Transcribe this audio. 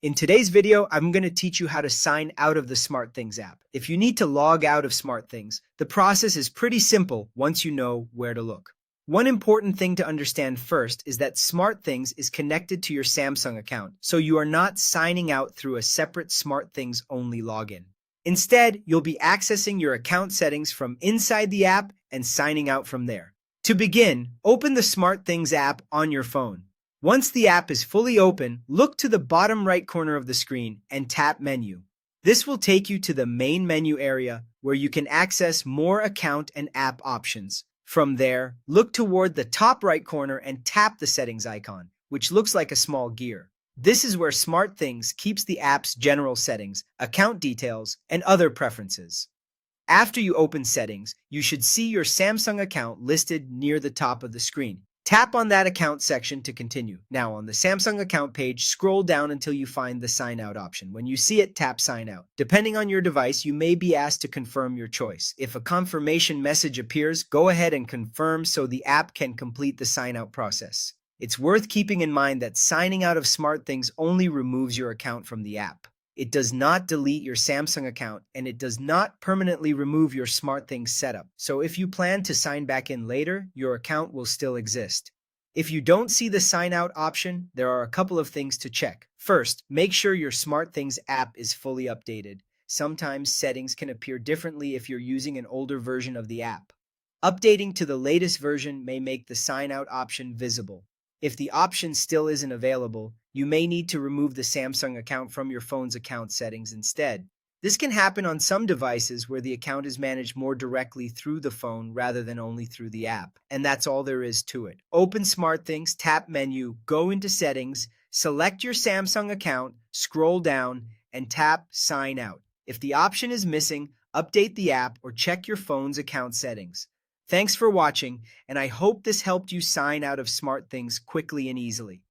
In today's video, I'm going to teach you how to sign out of the SmartThings app. If you need to log out of SmartThings, the process is pretty simple once you know where to look. One important thing to understand first is that SmartThings is connected to your Samsung account, so you are not signing out through a separate SmartThings only login. Instead, you'll be accessing your account settings from inside the app and signing out from there. To begin, open the SmartThings app on your phone. Once the app is fully open, look to the bottom right corner of the screen and tap Menu. This will take you to the main menu area where you can access more account and app options. From there, look toward the top right corner and tap the settings icon, which looks like a small gear. This is where SmartThings keeps the app's general settings, account details, and other preferences. After you open settings, you should see your Samsung account listed near the top of the screen. Tap on that account section to continue. Now on the Samsung account page, scroll down until you find the sign out option. When you see it, tap sign out. Depending on your device, you may be asked to confirm your choice. If a confirmation message appears, go ahead and confirm so the app can complete the sign out process. It's worth keeping in mind that signing out of SmartThings only removes your account from the app. It does not delete your Samsung account, and it does not permanently remove your SmartThings setup. So if you plan to sign back in later, your account will still exist. If you don't see the sign out option, there are a couple of things to check. First, make sure your SmartThings app is fully updated. Sometimes settings can appear differently if you're using an older version of the app. Updating to the latest version may make the sign out option visible. If the option still isn't available, you may need to remove the Samsung account from your phone's account settings instead. This can happen on some devices where the account is managed more directly through the phone rather than only through the app. And that's all there is to it. Open SmartThings, tap Menu, go into Settings, select your Samsung account, scroll down, and tap Sign Out. If the option is missing, update the app or check your phone's account settings. Thanks for watching, and I hope this helped you sign out of SmartThings quickly and easily.